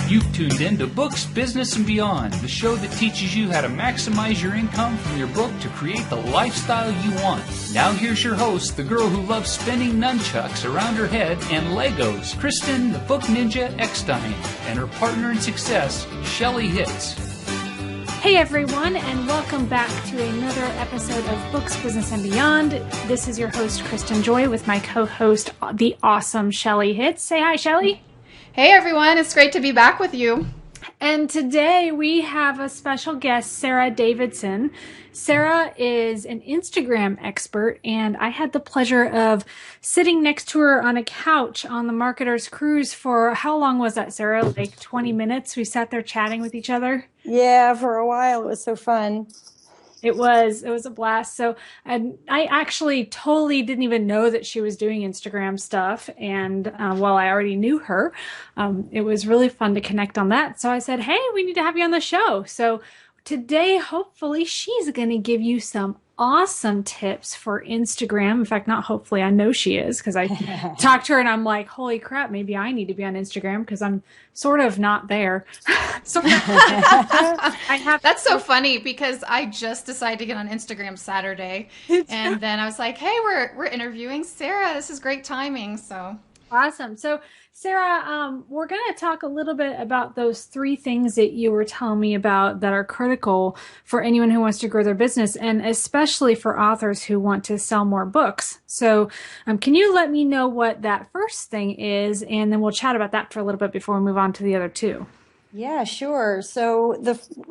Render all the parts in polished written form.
You've tuned in to Books, Business, and Beyond, the show that teaches you how to maximize your income from your book to create the lifestyle you want. Now here's your host, the girl who loves spinning nunchucks around her head and Legos, Kristen the Book Ninja Eckstein, and her partner in success, Shelley Hitz. Hey everyone, and welcome back to another episode of Books, Business, and Beyond. This is your host, Kristen Joy, with my co-host, the awesome Shelley Hitz. Say hi, Shelley. Hey everyone, it's great to be back with you. And today we have a special guest, Sarah Davidson. Sarah is an Instagram expert, and I had the pleasure of sitting next to her on a couch on the Marketer's Cruise for, how long was that, Sarah? Like 20 minutes? We sat there chatting with each other? Yeah, for a while. It was so fun. It was a blast. So I actually totally didn't even know that she was doing Instagram stuff. And while I already knew her, it was really fun to connect on that. So I said, hey, we need to have you on the show. So today, hopefully, she's going to give you some awesome tips for Instagram. In fact, not hopefully, I know she is, because I talked to her and I'm like, holy crap, maybe I need to be on Instagram because I'm sort of not there. That's so funny because I just decided to get on Instagram Saturday, and then I was like, hey, we're interviewing Sarah. This is great timing. So awesome. So Sarah, we're going to talk a little bit about those 3 things that you were telling me about that are critical for anyone who wants to grow their business, and especially for authors who want to sell more books. So can you let me know what that first thing is, and then we'll chat about that for a little bit before we move on to the other 2. Yeah, sure. So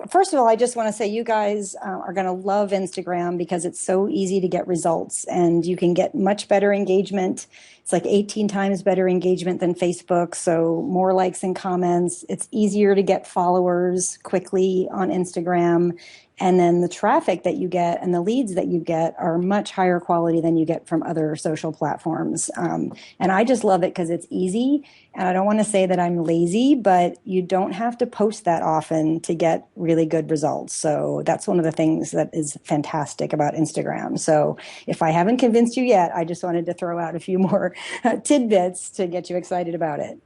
first of all, I just want to say you guys are going to love Instagram because it's so easy to get results, and you can get much better engagement. It's like 18 times better engagement than Facebook. So more likes and comments. It's easier to get followers quickly on Instagram. And then the traffic that you get and the leads that you get are much higher quality than you get from other social platforms. And I just love it because it's easy. And I don't want to say that I'm lazy, but you don't have to post that often to get really good results. So that's one of the things that is fantastic about Instagram. So if I haven't convinced you yet, I just wanted to throw out a few more tidbits to get you excited about it.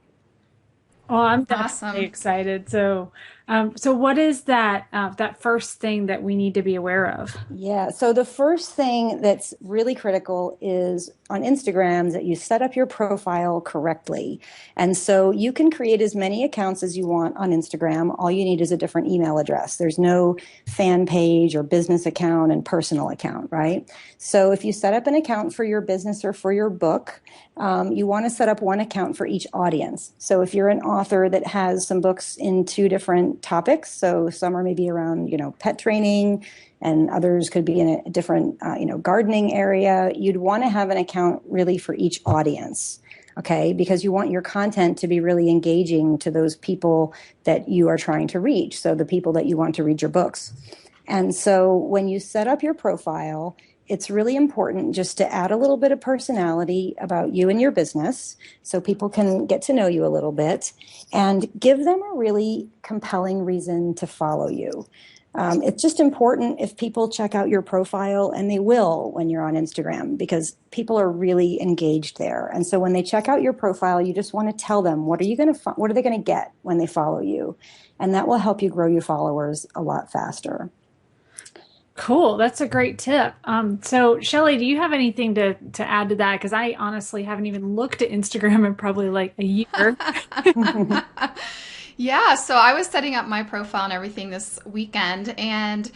Oh, I'm definitely excited. So what is that first thing that we need to be aware of? Yeah. So the first thing that's really critical is on Instagram that you set up your profile correctly. And so you can create as many accounts as you want on Instagram. All you need is a different email address. There's no fan page or business account and personal account, right? So if you set up an account for your business or for your book, you want to set up one account for each audience. So if you're an author that has some books in 2 different topics, so some are maybe around, pet training, and others could be in a different, gardening area, you'd want to have an account really for each audience. Okay, because you want your content to be really engaging to those people that you are trying to reach. So the people that you want to read your books. And so when you set up your profile, it's really important just to add a little bit of personality about you and your business so people can get to know you a little bit and give them a really compelling reason to follow you. It's just important if people check out your profile, and they will when you're on Instagram, because people are really engaged there. And so when they check out your profile, you just want to tell them, what are they going to get when they follow you? And that will help you grow your followers a lot faster. Cool. That's a great tip. So Shelley, do you have anything to add to that? Because I honestly haven't even looked at Instagram in probably like a year. Yeah, so I was setting up my profile and everything this weekend, and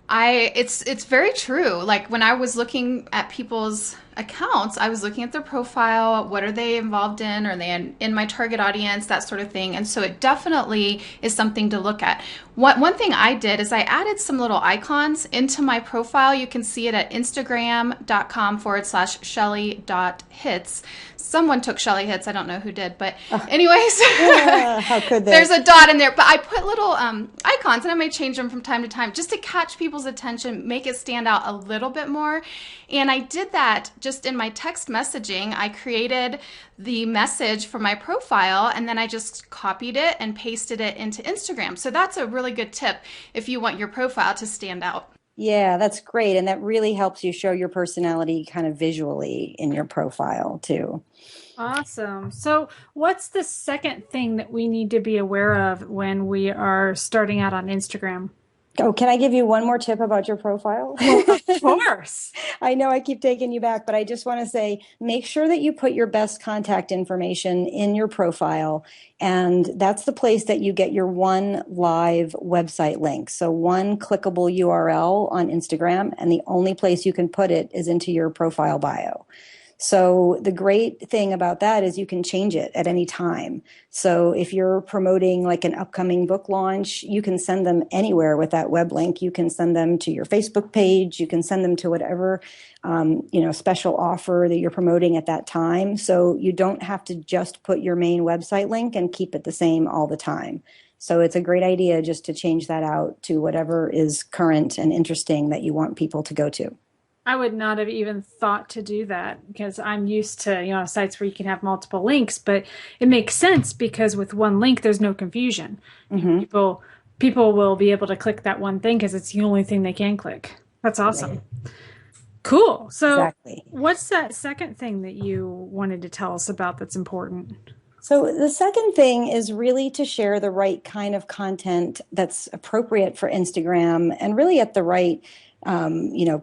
it's very true. Like when I was looking at people's accounts, I was looking at their profile, what are they involved in, are they in my target audience, that sort of thing. And so it definitely is something to look at. One thing I did is I added some little icons into my profile. You can see it at instagram.com/Shelley.Hitz. Someone took Shelley Hitz. I don't know who did, but anyways, how could they? There's a dot in there. But I put little icons, and I may change them from time to time just to catch people's attention, make it stand out a little bit more. And I did that just in my text messaging. I created the message for my profile, and then I just copied it and pasted it into Instagram. So that's a really good tip if you want your profile to stand out. Yeah, that's great. And that really helps you show your personality kind of visually in your profile too. Awesome. So, what's the second thing that we need to be aware of when we are starting out on Instagram? Oh, can I give you one more tip about your profile? Of course. I know I keep taking you back, but I just want to say make sure that you put your best contact information in your profile. And that's the place that you get your one live website link. So, one clickable URL on Instagram, and the only place you can put it is into your profile bio. So the great thing about that is you can change it at any time. So if you're promoting like an upcoming book launch, you can send them anywhere with that web link. You can send them to your Facebook page. You can send them to whatever, special offer that you're promoting at that time. So you don't have to just put your main website link and keep it the same all the time. So it's a great idea just to change that out to whatever is current and interesting that you want people to go to. I would not have even thought to do that because I'm used to, sites where you can have multiple links, but it makes sense because with one link, there's no confusion. Mm-hmm. People will be able to click that one thing because it's the only thing they can click. That's awesome. Right. Cool. So exactly. What's that second thing that you wanted to tell us about that's important? So the second thing is really to share the right kind of content that's appropriate for Instagram and really at the right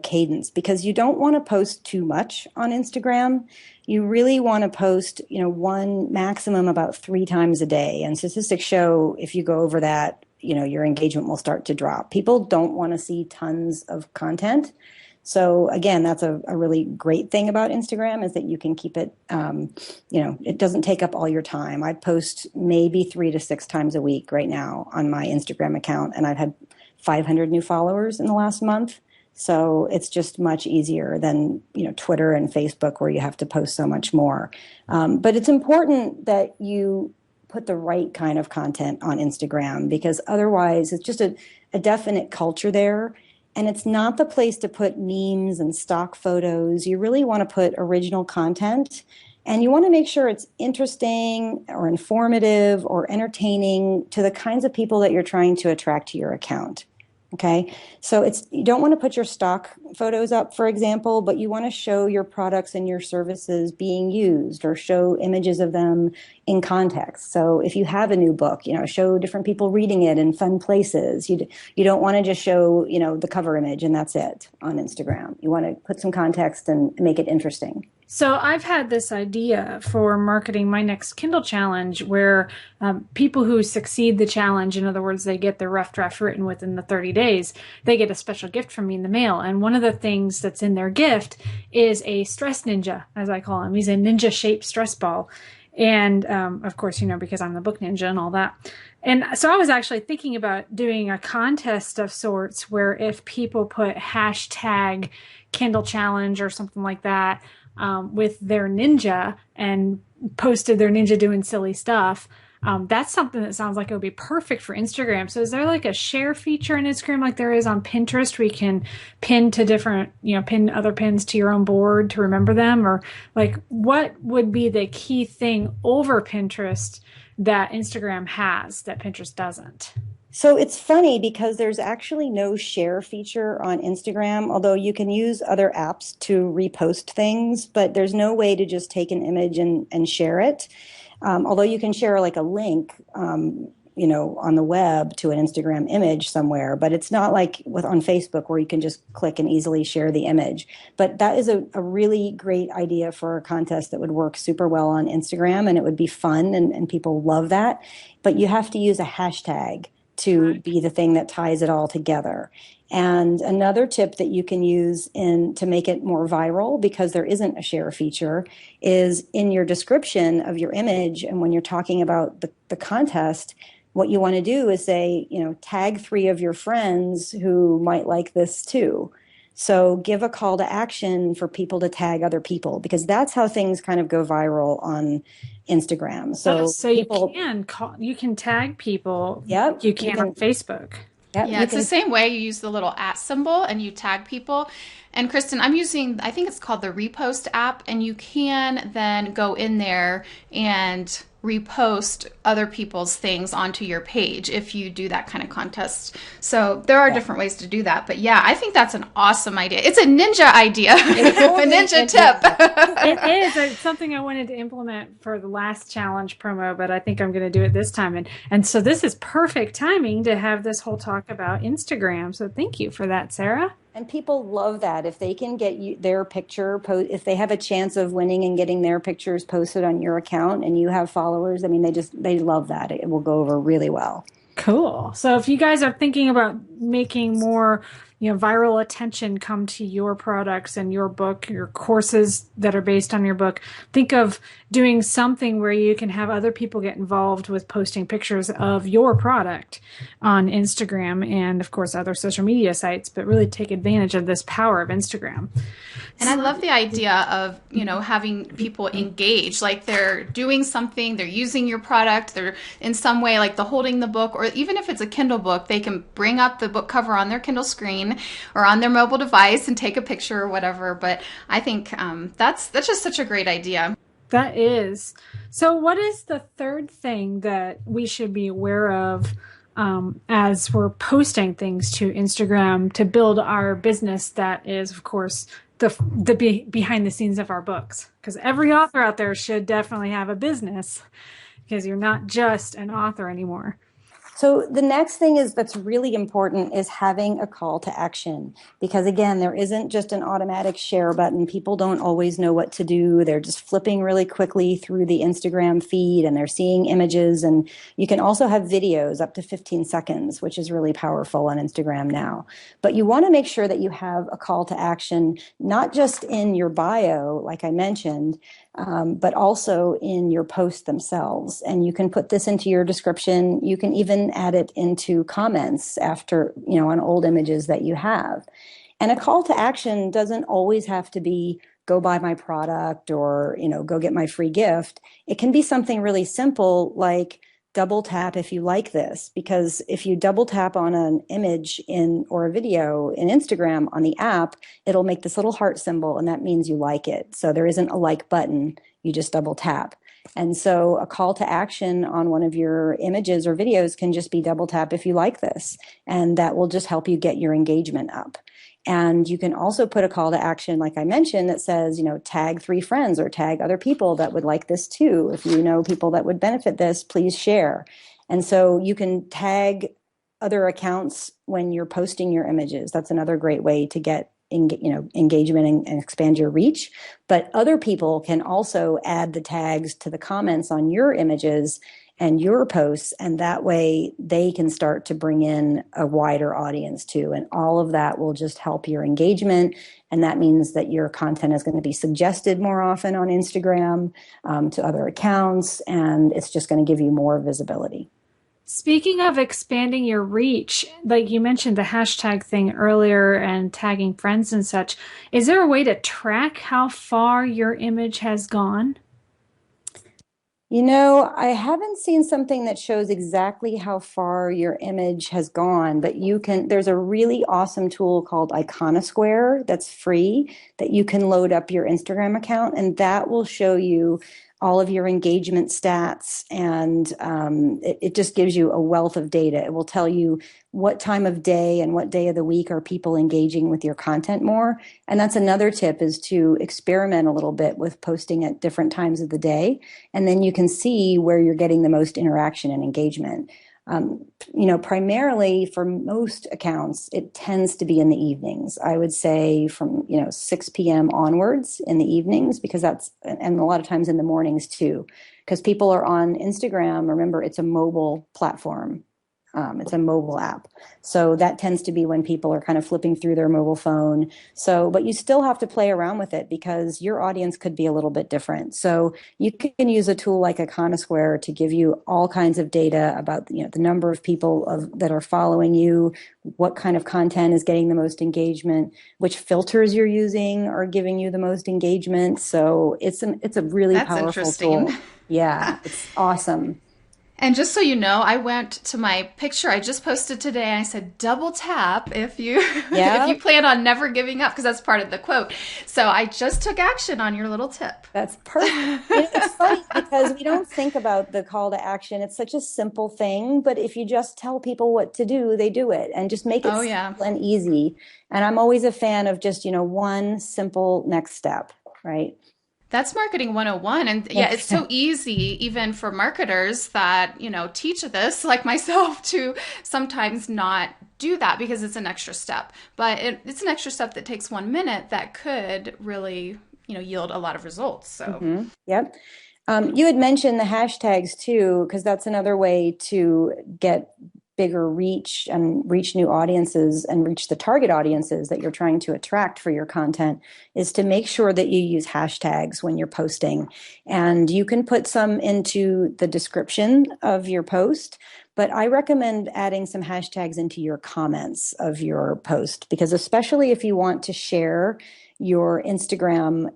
cadence, because you don't want to post too much on Instagram. You really want to post, one maximum about 3 times a day. And statistics show if you go over that, your engagement will start to drop. People don't want to see tons of content. So again, that's a really great thing about Instagram is that you can keep it, it doesn't take up all your time. I post maybe 3 to 6 times a week right now on my Instagram account, and I've had 500 new followers in the last month. So it's just much easier than, Twitter and Facebook where you have to post so much more. But it's important that you put the right kind of content on Instagram because otherwise it's just a definite culture there. And it's not the place to put memes and stock photos. You really want to put original content. And you want to make sure it's interesting or informative or entertaining to the kinds of people that you're trying to attract to your account. Okay, so you don't want to put your stock photos up, for example, but you want to show your products and your services being used or show images of them in context. So if you have a new book, show different people reading it in fun places. You don't want to just show, the cover image and that's it on Instagram. You want to put some context and make it interesting. So I've had this idea for marketing my next Kindle challenge where people who succeed the challenge, in other words, they get their rough draft written within the 30 days, they get a special gift from me in the mail. And one of the things that's in their gift is a stress ninja, as I call him. He's a ninja-shaped stress ball. And of course, because I'm the book ninja and all that. And so I was actually thinking about doing a contest of sorts where if people put hashtag Kindle challenge or something like that, with their ninja and posted their ninja doing silly stuff. That's something that sounds like it would be perfect for Instagram. So is there like a share feature in Instagram like there is on Pinterest where you can pin to different, pin other pins to your own board to remember them? Or like what would be the key thing over Pinterest that Instagram has that Pinterest doesn't? So it's funny because there's actually no share feature on Instagram, although you can use other apps to repost things, but there's no way to just take an image and share it. Although you can share like a link, on the web to an Instagram image somewhere, but it's not like on Facebook where you can just click and easily share the image. But that is a really great idea for a contest that would work super well on Instagram, and it would be fun and people love that. But you have to use a hashtag to be the thing that ties it all together. And another tip that you can use to make it more viral, because there isn't a share feature, is in your description of your image. And when you're talking about the contest, what you want to do is say, tag 3 of your friends who might like this too. So give a call to action for people to tag other people, because that's how things kind of go viral on Instagram. So you can tag people. Yep, you can on Facebook. Yep, yeah, it's the same way. You use the little @ symbol and you tag people. And Kristen, I'm using, I think it's called the Repost app, and you can then go in there and repost other people's things onto your page if you do that kind of contest. So there are different ways to do that. But yeah, I think that's an awesome idea. It's a ninja idea, a ninja tip. It is. It's something I wanted to implement for the last challenge promo, but I think I'm going to do it this time. And so this is perfect timing to have this whole talk about Instagram. So thank you for that, Sarah. And people love that. If they can get their picture, if they have a chance of winning and getting their pictures posted on your account and you have followers, I mean, they love that. It will go over really well. Cool. So if you guys are thinking about making more, viral attention come to your products and your book, your courses that are based on your book, think of doing something where you can have other people get involved with posting pictures of your product on Instagram and, of course, other social media sites, but really take advantage of this power of Instagram. And I love the idea of, having people engage, like they're doing something, they're using your product, they're in some way like the holding the book, or even if it's a Kindle book, they can bring up the book cover on their Kindle screen or on their mobile device and take a picture or whatever. But I think that's just such a great idea. That is. So what is the third thing that we should be aware of as we're posting things to Instagram to build our business that is, of course, the behind the scenes of our books? Because every author out there should definitely have a business, because you're not just an author anymore. So the next thing that's really important is having a call to action, because again, there isn't just an automatic share button. People don't always know what to do. They're just flipping really quickly through the Instagram feed and they're seeing images. And you can also have videos up to 15 seconds, which is really powerful on Instagram now. But you want to make sure that you have a call to action, not just in your bio, like I mentioned, but also in your posts themselves. And you can put this into your description. You can even add it into comments after, on old images that you have. And a call to action doesn't always have to be go buy my product or, go get my free gift. It can be something really simple like double tap if you like this, because if you double tap on an image or a video in Instagram on the app, it'll make this little heart symbol, and that means you like it. So there isn't a like button, you just double tap. And so a call to action on one of your images or videos can just be double tap if you like this, and that will just help you get your engagement up. And you can also put a call to action, like I mentioned, that says, tag 3 friends or tag other people that would like this too. If you know people that would benefit this, please share. And so you can tag other accounts when you're posting your images. That's another great way to get engagement and expand your reach. But other people can also add the tags to the comments on your images and your posts, and that way they can start to bring in a wider audience too. And all of that will just help your engagement. And that means that your content is going to be suggested more often on Instagram to other accounts, and it's just going to give you more visibility. Speaking of expanding your reach, like you mentioned the hashtag thing earlier and tagging friends and such, is there a way to track how far your image has gone? I haven't seen something that shows exactly how far your image has gone, but there's a really awesome tool called Iconosquare that's free that you can load up your Instagram account, and that will show you all of your engagement stats, and it just gives you a wealth of data. It will tell you what time of day and what day of the week are people engaging with your content more. And that's another tip, is to experiment a little bit with posting at different times of the day, and then you can see where you're getting the most interaction and engagement. Primarily for most accounts, it tends to be in the evenings. I would say from, 6 p.m. onwards in the evenings, because and a lot of times in the mornings too, because people are on Instagram. Remember, it's a mobile platform. It's a mobile app. So that tends to be when people are kind of flipping through their mobile phone. But you still have to play around with it because your audience could be a little bit different. So you can use a tool like Iconosquare to give you all kinds of data about, the number of people that are following you, what kind of content is getting the most engagement, which filters you're using are giving you the most engagement. So it's a really powerful tool. Yeah, it's awesome. And just so you know, I went to my picture I just posted today and I said, double tap if you if you plan on never giving up, because that's part of the quote. So I just took action on your little tip. That's perfect. It's funny because we don't think about the call to action. It's such a simple thing, but if you just tell people what to do, they do it, and just make it simple and easy. And I'm always a fan of just, one simple next step, right? That's marketing 101. And yeah, it's so easy even for marketers that, teach this like myself to sometimes not do that because it's an extra step. But it's an extra step that takes 1 minute that could really, yield a lot of results. So, Yep. You had mentioned the hashtags too, because that's another way to get bigger reach and reach new audiences and reach the target audiences that you're trying to attract for your content, is to make sure that you use hashtags when you're posting. And you can put some into the description of your post, but I recommend adding some hashtags into your comments of your post, because especially if you want to share your Instagram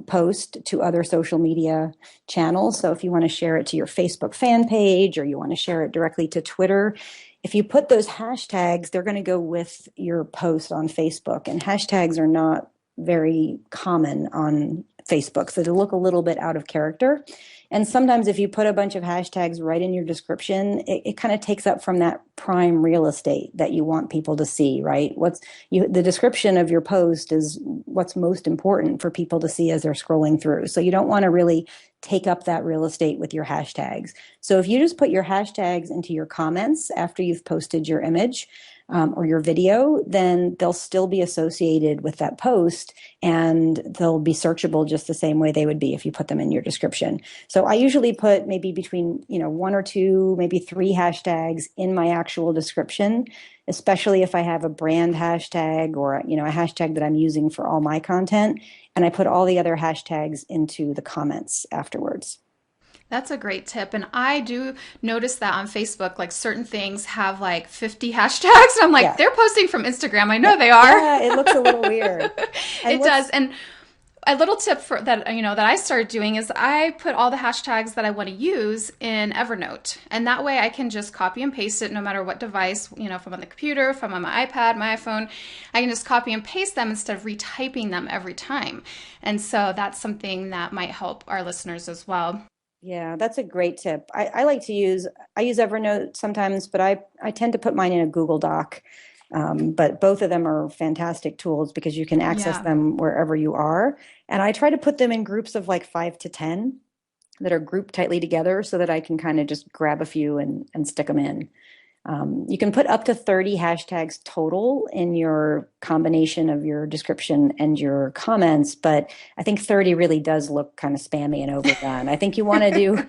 post to other social media channels. So if you want to share it to your Facebook fan page, or you want to share it directly to Twitter, if you put those hashtags, they're going to go with your post on Facebook. And hashtags are not very common on Facebook, so they look a little bit out of character. And sometimes if you put a bunch of hashtags right in your description, it kind of takes up from that prime real estate that you want people to see, right? The description of your post is what's most important for people to see as they're scrolling through. So you don't want to really take up that real estate with your hashtags. So if you just put your hashtags into your comments after you've posted your image, or your video, then they'll still be associated with that post, and they'll be searchable just the same way they would be if you put them in your description. So I usually put maybe between, 1 or 2, maybe 3 hashtags in my actual description, especially if I have a brand hashtag or, a hashtag that I'm using for all my content. And I put all the other hashtags into the comments afterwards. That's a great tip. And I do notice that on Facebook, like certain things have like 50 hashtags. And I'm like, they're posting from Instagram. I know they are. Yeah, it looks a little weird. It does. And a little tip for that, that I started doing is I put all the hashtags that I want to use in Evernote. And that way I can just copy and paste it no matter what device, if I'm on the computer, if I'm on my iPad, my iPhone, I can just copy and paste them instead of retyping them every time. And so that's something that might help our listeners as well. Yeah, that's a great tip. I use Evernote sometimes, but I tend to put mine in a Google Doc. But both of them are fantastic tools because you can access them wherever you are. And I try to put them in groups of like 5 to 10 that are grouped tightly together so that I can kind of just grab a few and stick them in. You can put up to 30 hashtags total in your combination of your description and your comments, but I think 30 really does look kind of spammy and overdone. I think you want to do,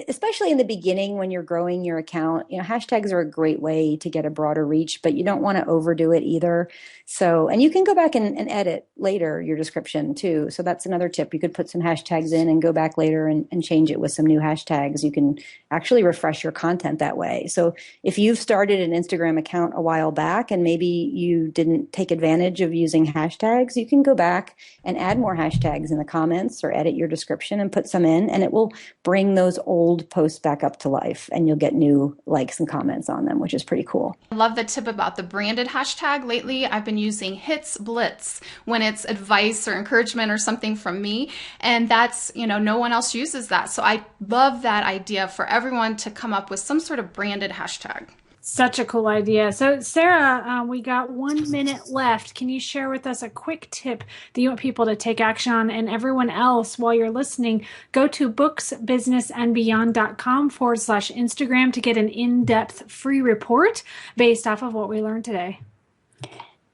especially in the beginning when you're growing your account, hashtags are a great way to get a broader reach, but you don't want to overdo it either. So, and you can go back and edit later your description too. So that's another tip. You could put some hashtags in and go back later and change it with some new hashtags. You can actually refresh your content that way. So if you've started an Instagram account a while back and maybe you didn't take advantage of using hashtags, you can go back and add more hashtags in the comments or edit your description and put some in, and it will bring those old posts back up to life and you'll get new likes and comments on them, which is pretty cool. I love the tip about the branded hashtag. Lately, I've been using Hits Blitz when it's advice or encouragement or something from me. And that's, no one else uses that. So I love that idea for everyone to come up with some sort of branded hashtag. Such a cool idea. So Sarah, we got 1 minute left. Can you share with us a quick tip that you want people to take action on? And everyone else, while you're listening, go to booksbusinessandbeyond.com/Instagram to get an in-depth free report based off of what we learned today.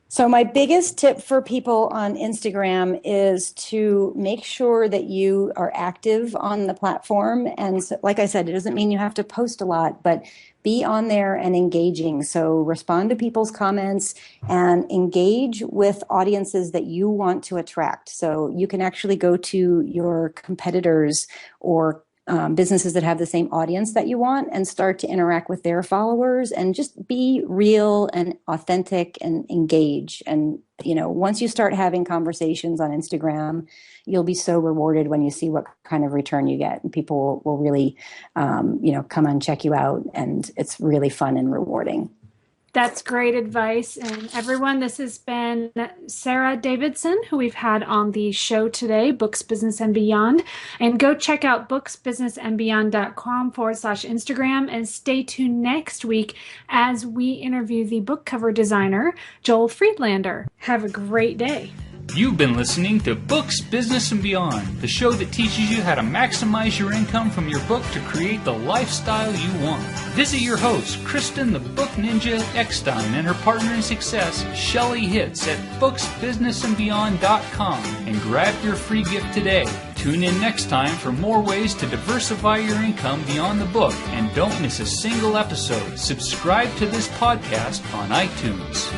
So my biggest tip for people on Instagram is to make sure that you are active on the platform. And so, like I said, it doesn't mean you have to post a lot, but be on there and engaging. So respond to people's comments and engage with audiences that you want to attract. So you can actually go to your competitors or businesses that have the same audience that you want and start to interact with their followers and just be real and authentic and engage. And, once you start having conversations on Instagram, you'll be so rewarded when you see what kind of return you get. And people will really, come and check you out. And it's really fun and rewarding. That's great advice. And everyone, this has been Sarah Davidson, who we've had on the show today, Books, Business, and Beyond. And go check out booksbusinessandbeyond.com/Instagram and stay tuned next week as we interview the book cover designer, Joel Friedlander. Have a great day. You've been listening to Books, Business, and Beyond, the show that teaches you how to maximize your income from your book to create the lifestyle you want. Visit your host, Kristen the Book Ninja Eckstein, and her partner in success, Shelley Hitz, at booksbusinessandbeyond.com and grab your free gift today. Tune in next time for more ways to diversify your income beyond the book, and don't miss a single episode. Subscribe to this podcast on iTunes.